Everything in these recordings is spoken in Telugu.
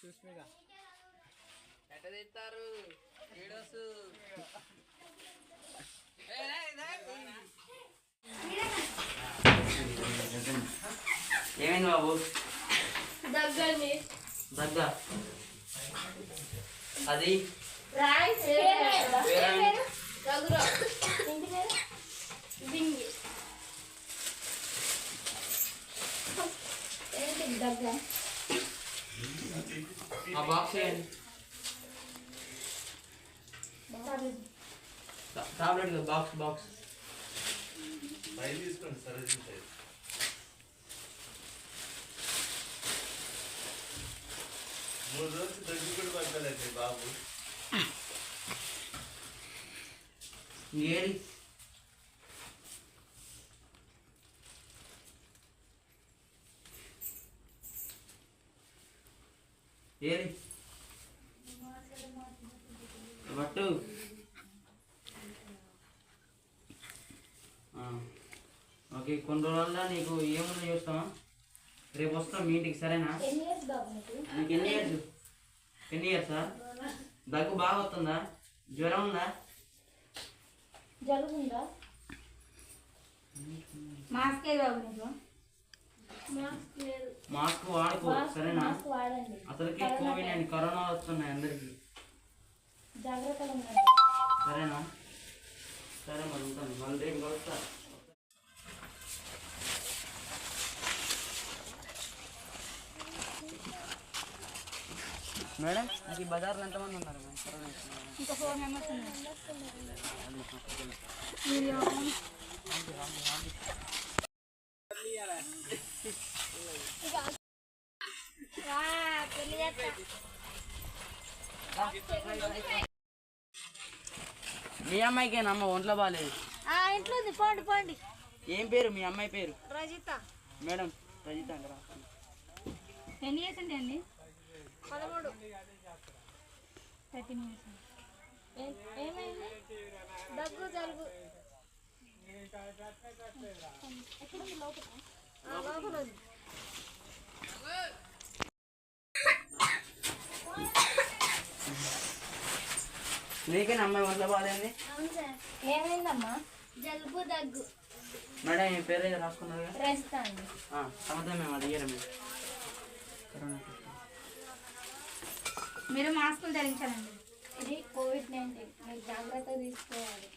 సుష్మిగా ఎట్ట తెస్తారు వీడియోస్ ఏమైంది బాబు? దగ్గ అది ఆ బాక్స్ టాబ్లెట్ బాక్స్ బాక్స్ తీసుకోండి సరే. 3 రోజులు దగ్గర కూడా పడతాడండి బాబు. ఏది ఏది బట్టు ఓకే. కొన్ని రోజుల్లో నీకు ఏముందో చూస్తావా? రేపు వస్తాం మీ ఇంటికి సరేనా? నీకు ఎన్ని ఇయర్సా? దగ్గు బాగా వస్తుందా? జ్వరం ఉందా? జలుబు ఉందా? మాస్క్ వాడుకో సరేనా? అసలుకి కోవిడ్ అండ్ కరోనా వస్తున్నాయి అందరికి. సరేనా? సరే మరి ఉంటాను. మళ్ళీ రేపు కలుస్తా. మేడం నాకు ఈ బజార్లో ఎంతమంది ఉన్నారు? ఇంకా 4 మెంబర్స్ ఉన్నారు. మీ అమ్మాయికేనా అమ్మ ఒంట్లో బాగాలేదు? ఇంట్లో ఉంది. పోండి పోండి. ఏం పేరు మీ అమ్మాయి పేరు? రజిత. మేడం రజిత కదా. ఎన్ని ఇయర్స్ అంటే అండి? 13. 13 ఇయర్స్. ఏమైంది? దగ్గు జలుబు. ఎక్కడుంది? లోపల ఉంది. నీకేనా అమ్మాయి ఒంట్లో బాగాలేండి? ఏమైందమ్మా? జలుబు దగ్గు. మేడం ఈ పేరు ఏదో రాసుకున్నారు? రజిత అండి. సమర్థం మేము అది ఇయ్యరు మీరు మాస్కులు ధరించాలండి. ఇది కోవిడ్-19 మీరు జాగ్రత్త తీసుకోవాలి.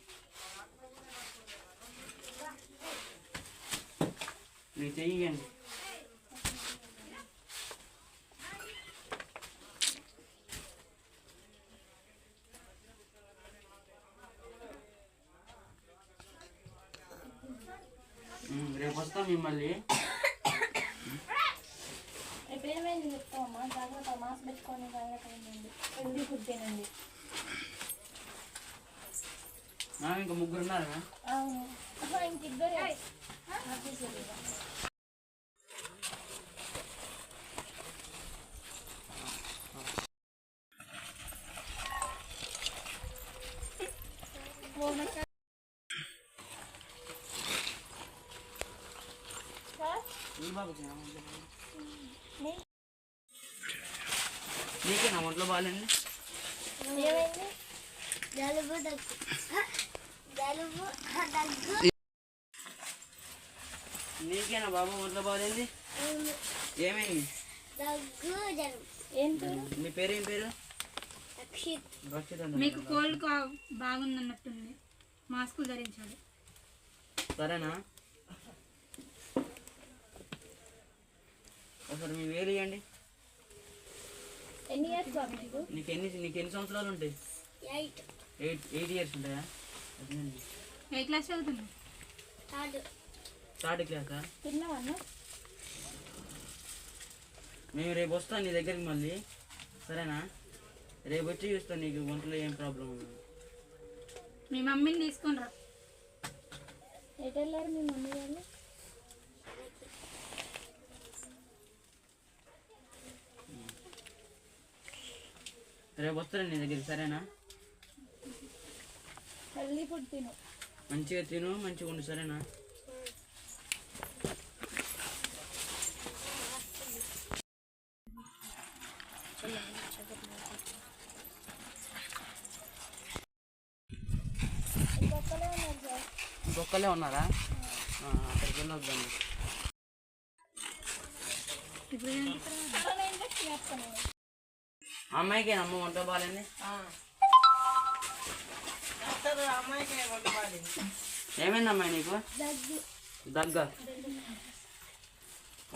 మీరు చెయ్యండి. రేపు వస్తాం మిమ్మల్ని. రేపు ఏమైంది చెప్తామమ్మా. జాగ్రత్త మాస్క్ పెట్టుకొని జాగ్రత్త ఉండండి. హెల్దీ ఫుడ్ తినండి. ఇంకా 3 ఉన్నారా? అవును. ఇంకిద్దరు. నీకేనా ఒంట్లో బాగాలేండి? జలుబు దగ్గు. నీకేనా బాబు ఒంట్లో బాగాలేంది? ఏమైంది? నీ పేరు ఏం పేరు? మీకు కోల్డ్ బాగుందన్నట్టుంది. మాస్కులు ధరించాలి సరేనా? ఒకసారి మీ వేలు ఇవ్వండి. నీకు ఎన్ని సంవత్సరాలు ఉంటాయి? 8 ఇయర్స్ ఉంటాయా? ఏ క్లాస్ చదువుతున్నా? థర్డ్ క్లాసా? మేము రేపు వస్తాను నీ దగ్గరికి మళ్ళీ సరేనా? రేపు వచ్చి చూస్తాను నీకు ఒంట్లో ఏం ప్రాబ్లం ఉందో. మీ మమ్మీని తీసుకొని రా. ఎటు వెళ్ళారు మీ మమ్మీ వాళ్ళు? రేపు వస్తాను నీ దగ్గరికి సరేనా? హెల్దీ ఫుడ్ తిను. మంచిగా తిను, మంచిగా ఉండు సరేనా? చలో ఇంకొకళ్ళే ఉన్నారా? అక్కడికి వెళ్ళొద్దాం. అమ్మాయికి అమ్మ వంట బాగాలేండి. ఏమైంది అమ్మాయి నీకు? దగ్గ.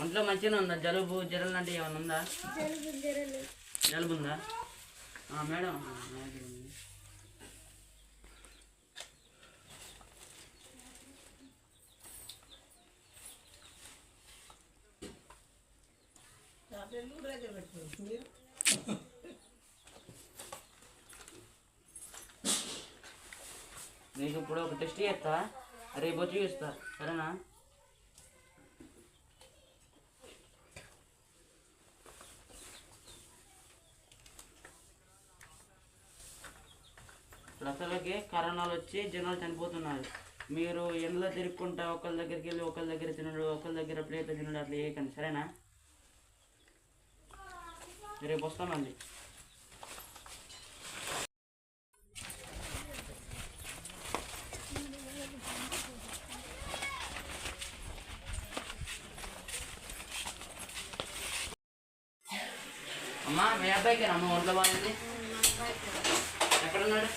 ఒంట్లో మంచిగా ఉందా? జలుబు జ్వరం లాంటివి ఏమైనా ఉందా? జలుబు ఉందా మేడం? నీకు ఇప్పుడు ఒక టెస్ట్ చేస్తా, రేపు వచ్చి చూస్తా, సరేనా? అసలుకి కరోనాలు వచ్చి జనాలు చనిపోతున్నారు. మీరు ఎండలో తిరుక్కుంటా ఒకళ్ళ దగ్గరికి వెళ్ళి ఒకళ్ళ దగ్గర తినడు, ఒకళ్ళ దగ్గర ప్లేట్ తినడు, అట్లా చేయకండి, సరేనా? రేపు వస్తామండి. అమ్మా మీ అబ్బాయికి అమ్మ ఒంట్లో బాగుంది. ఎక్కడున్నాడు?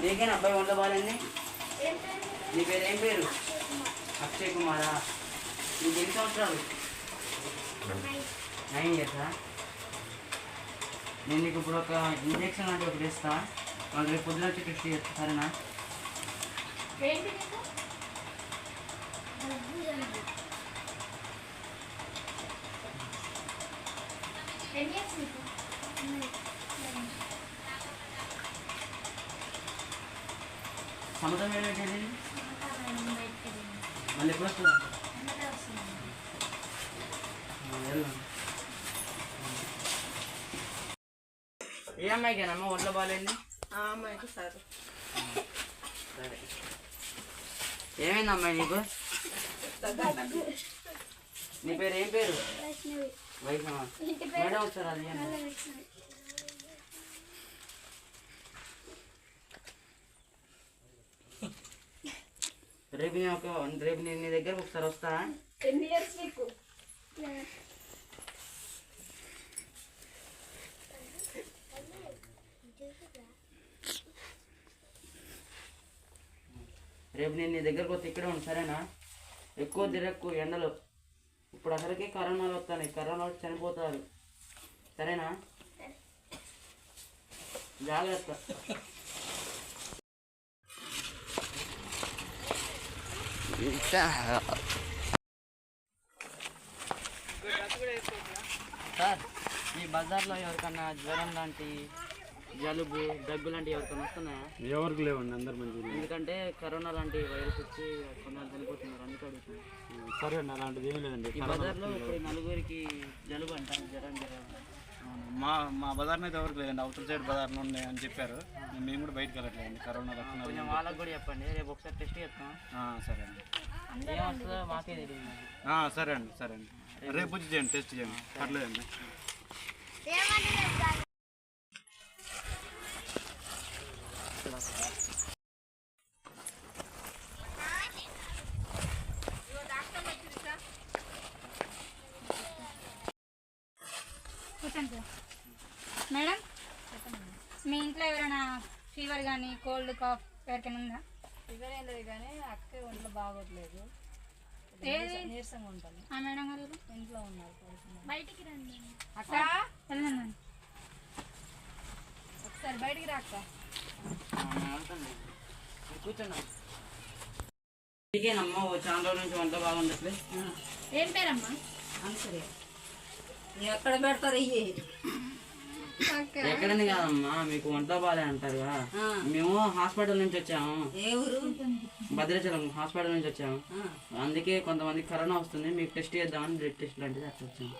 నీకేనా అబ్బాయి ఒంట్లో బాగాలేండి? నీ పేరు ఏం పేరు? అక్షయ్ కుమారా? నీకు ఎన్ని సంవత్సరాలు? 9 years. నేను నీకు ఇప్పుడు ఒక ఇంజక్షన్ లాంటి ఒకటి ఇస్తా, వాళ్ళు రేపు పొద్దున వచ్చి టెస్ట్ చేస్తా, సరేనా? సముద్రం ఏంటంటే మళ్ళీ ఎప్పుడు వస్తుందా? ఏ అమ్మాయికేనమ్మా ఒంట్లో బాగాలేండి? అమ్మాయికి సరే. సరే, ఏమైంది అమ్మాయి నీకు? నీ పేరు ఏం పేరు? వైష్ణవ. మేడం ఒకసారి అది రేపు నేను నీ దగ్గరకు ఒకసారి వస్తా. ఎన్ని ఇయర్స్ నీకు? రేపు నేను నీ దగ్గరకు వస్తే ఇక్కడే ఉండు, సరేనా? ఎక్కువ తిరక్కు ఎండలో. ఇప్పుడు అసలుకే కరోనాలు వస్తాయి, కరోనా వచ్చి చనిపోతారు, సరేనా? జాగ్రత్త. సార్, ఈ బజార్లో ఎవరికన్నా జ్వరం లాంటి, జలుబు దగ్గు లాంటివి ఎవరికైనా వస్తున్నాయా? ఎవరికి లేవండి, అందరు మంచిగా. ఎందుకంటే కరోనా లాంటి వైరస్ వచ్చి కొందరు చనిపోతున్నారు, అందుకు అడుగుతున్నారు. సరే అండి, అలాంటిది ఏం లేదండి. ఈ బజార్లో ఇప్పుడు నలుగురికి జలుబు అంట, జ్వరం. మా బజార్లో అయితే ఎవరికి లేదండి, అవతల సైడ్ బజార్లో ఉన్నాయి అని చెప్పారు. మేము కూడా బయటకు వెళ్ళట్లేదండి, కరోనా లక్షణాలు. కొంచెం వాళ్ళకి కూడా చెప్పండి, రేపు ఒకసారి టెస్ట్ చేస్తాం. సరే అండి, ఏమొస్తుందో మాకే తెలియదు. సరే అండి, సరే అండి, రేపు వచ్చి చేయండి, టెస్ట్ చేయండి, పర్లేదండి. మేడం, మీ ఇంట్లో ఎవరైనా ఫీవర్ కానీ కోల్డ్ కాఫ్ ఎవరికైనా ఉందా? ఫీవర్ ఏం లేదు కానీ అక్క ఒంట్లో బాగోట్లేదు, నీరసంగా ఉంటాను. మేడం గారు ఇంట్లో ఉన్నారు, బయటికి రండి. అక్క వెళ్ళండి, ఒకసారి బయటికి రా అక్క. కూర్చోండి. మీకేనమ్మా చాలా రోజుల నుంచి వంట బాగుండట్లే. ఏం పేరమ్మా? సరే, ఎక్కడ పెడతారు ఇవి? ఎక్కడని కాదమ్మా, మీకు వంట బాలే అంటారు కదా. మేము హాస్పిటల్ నుంచి వచ్చాము, ఏ ఊరు? భద్రాచలం హాస్పిటల్ నుంచి వచ్చాము. అందుకే కొంతమంది కరోనా వస్తుంది, మీకు టెస్ట్ చేద్దామని బ్లడ్ టెస్ట్ లాంటిది అట్లా వచ్చాము.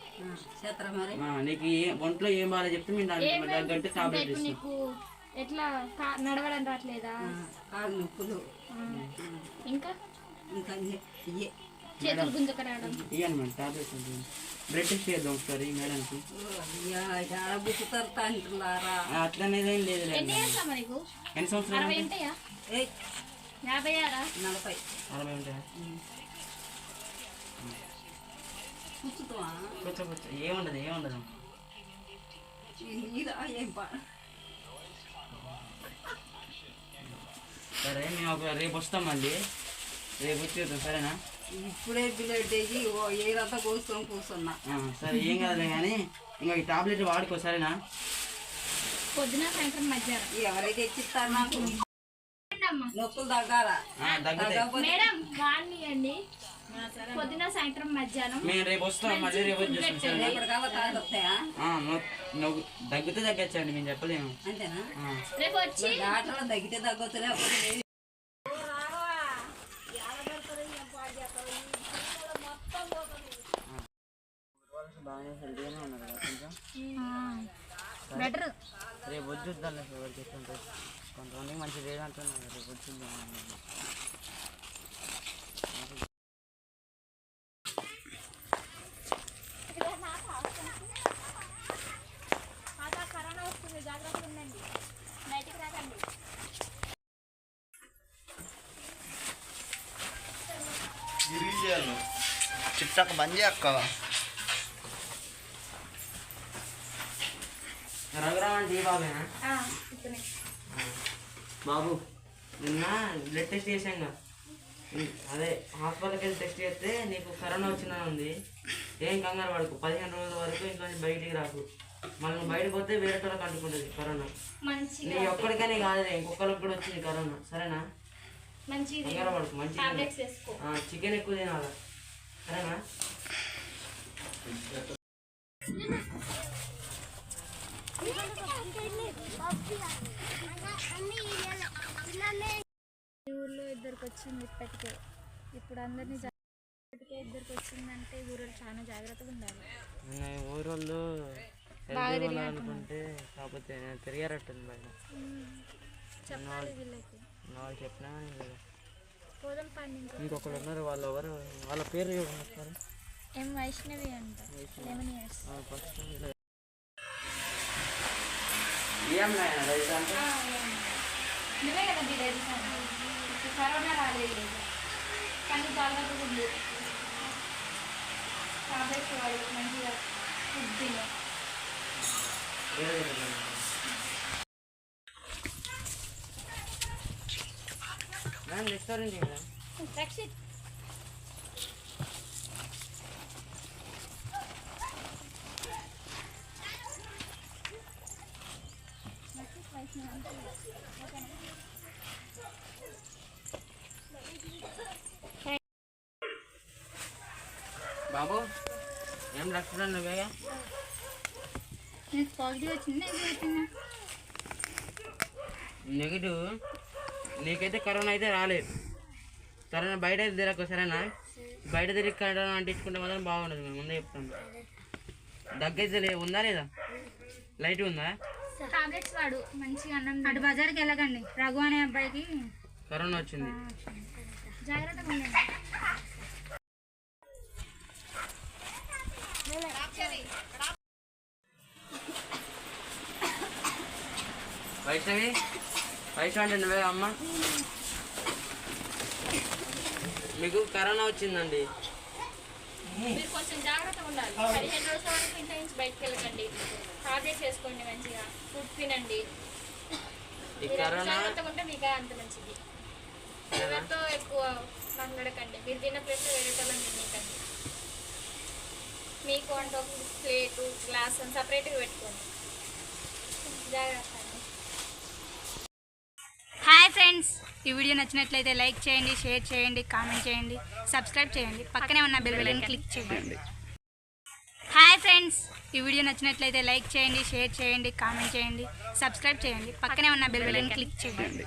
నీకు ఒంట్లో ఏం బాగా చెప్తే మేము దానికి తగ్గట్టు టాబ్లెట్ ఇస్తాం. ఎట్లా నడవడం రావట్లేదా? కాళ్ళు నొప్పులు, ఇంకా ఇంకా చేతులు గుంజక రావడం. ఇవ్వండి మేడం టాబ్లెట్స్. బ్లడ్ టెస్ట్ చేద్దాం ఒకసారి మేడంకి. బుక్కుతారు తండ్రులారా. అట్లనేది ఏం లేదు. ఎన్ని సంవత్సరాలు? 60 ఉంటాయా? 56 40 60 ఉంటాయా? కూర్చుతావా? కూర్చో. ఏముండదు. సరే మేము రేపు వస్తాం మళ్ళీ. రేపు వచ్చి చూద్దాం సరేనా? ఇప్పుడే బ్లడ్ వేసి ఏదంతా కోసుకొని కూర్చున్నా. సరే ఏం కాదులే కానీ ఇంకా ఈ టాబ్లెట్ వాడుకో సరేనా? పొద్దున సాయంత్రం మధ్యాహ్నం. ఎవరైతే తెచ్చిస్తారు నాకు నొప్పులు తగ్గాల. మేడం వాడినియండి. పొద్దున సాయంత్రం మధ్యాహ్నం. మేము రేపు వస్తాం మళ్ళీ. రేపు వచ్చి చూస్తాం సరేనా? ఎప్పటికల్లా కాదు వస్తాయా? దగ్గితే తగ్గచ్చండి, మేము చెప్పలేము. అంతేనా? రేపు వచ్చి డాక్టర్లు తగ్గితే తగ్గొచ్చు. బాగానే హెల్తీగానే ఉన్నారు కదా కొంచెం. బెటర్. రేపు వచ్చి చూద్దాం. ఎవరికి చెప్తుంటే కొంతమందికి మంచి లేదు అంటున్నారు. రేపు వచ్చి చూద్దాం. కరోనా వస్తుంది, జాగ్రత్తగా ఉండండి, బయటికి రాకండి. చిట్టాక బంద్ చేయక్క. రఘురామ్ అంటే బాబేనా? బాబు నిన్న బ్లడ్ టెస్ట్ చేసాంగా. అదే హాస్పిటల్కి వెళ్ళి టెస్ట్ చేస్తే నీకు కరోనా వచ్చిందని ఉంది. ఏం కంగారు పడకు. 15 రోజుల వరకు ఇంట్లో బయటికి రాకు. మళ్ళీ నువ్వు బయటకు పోతే వేరే వాళ్ళకి అంటుకుంటుంది కరోనా. నీ ఒక్కడికనే కాదులే, ఇంకొకరికి కూడా వచ్చింది కరోనా. సరేనా? కంగారు పడకు. మంచి చికెన్ ఎక్కువ తినాలి సరేనా? ఊర్లో ఇద్దరికి వచ్చింది ఇప్పటికే. ఇప్పుడు అందరినీ ఇప్పటికే ఇద్దరికి వచ్చిందంటే ఊరు చాలా జాగ్రత్తగా ఉండాలి. ఊరోళ్ళు అనుకుంటే కాకపోతే తిరిగారట్టుంది బయట. చెప్పాలి వీళ్ళకి. వాళ్ళు చెప్పినా లేదా? పోదాం పండి. ఇంకొకరు ఉన్నారు. వాళ్ళు ఎవరు? వాళ్ళ పేరు చూడండి. ఎం వైష్ణవి అంట. 11 years. నువ్వే కదా డీలర్. కరోనా రాలేదు కానీ జాగ్రత్తగా ఉంది. టాబ్లెట్స్ వాడు మంచిగా ఫుడ్ తిను. రెస్టారెంట్ రక్షిత్ బాబు ఏం రెస్టారెంట్ నువ్వేగా? పాజిటివ్ వచ్చింది. నెగిటివ్. నీకైతే కరోనా అయితే రాలేదు. కరోనా బయట అయితే తిరగకు సరేనా? బయట తిరిగి కరోనా అంటించుకుంటే మాత్రం బాగుండదు. మేము ముందే చెప్తాం. దగ్గైతే ఉందా లేదా? లైట్ ఉందా? టాబ్లెట్స్ వాడు మంచిగా అన్నం. అటు బజార్కి వెళ్ళకండి. రఘు అనే అబ్బాయికి కరోనా వచ్చింది. జాగ్రత్తగా ఉండండి. వైష్ణవి అంటే నువ్వే అమ్మ? మీకు కరోనా వచ్చిందండి. మీరు కొంచెం జాగ్రత్తగా ఉండాలి. 15 రోజుల వరకు ఇంటి నుంచి బయటకు వెళ్ళకండి. టాబ్లెట్స్ వేసుకోండి, మంచిగా ఫుడ్ తినండి. జాగ్రత్తగా ఉంటే మీకు అంత మంచిది. ఎవరితో ఎక్కువ మాట్లాడకండి. మీరు తిన్న ప్లేస్ వేరే వాళ్ళని తినకండి. మీకు అంటే ఒక ప్లేటు గ్లాస్ అని సపరేట్గా పెట్టుకోండి. జాగ్రత్త. హాయ్ ఫ్రెండ్స్, ఈ వీడియో నచ్చినట్లయితే లైక్ చేయండి, షేర్ చేయండి, కామెంట్ చేయండి, సబ్స్క్రైబ్ చేయండి, పక్కనే ఉన్న బెల్ బటన్ క్లిక్ చేయండి. హాయ్ ఫ్రెండ్స్, ఈ వీడియో నచ్చినట్లయితే లైక్ చేయండి, షేర్ చేయండి, కామెంట్ చేయండి, సబ్స్క్రైబ్ చేయండి, పక్కనే ఉన్న బెల్ బటన్ క్లిక్ చేయండి.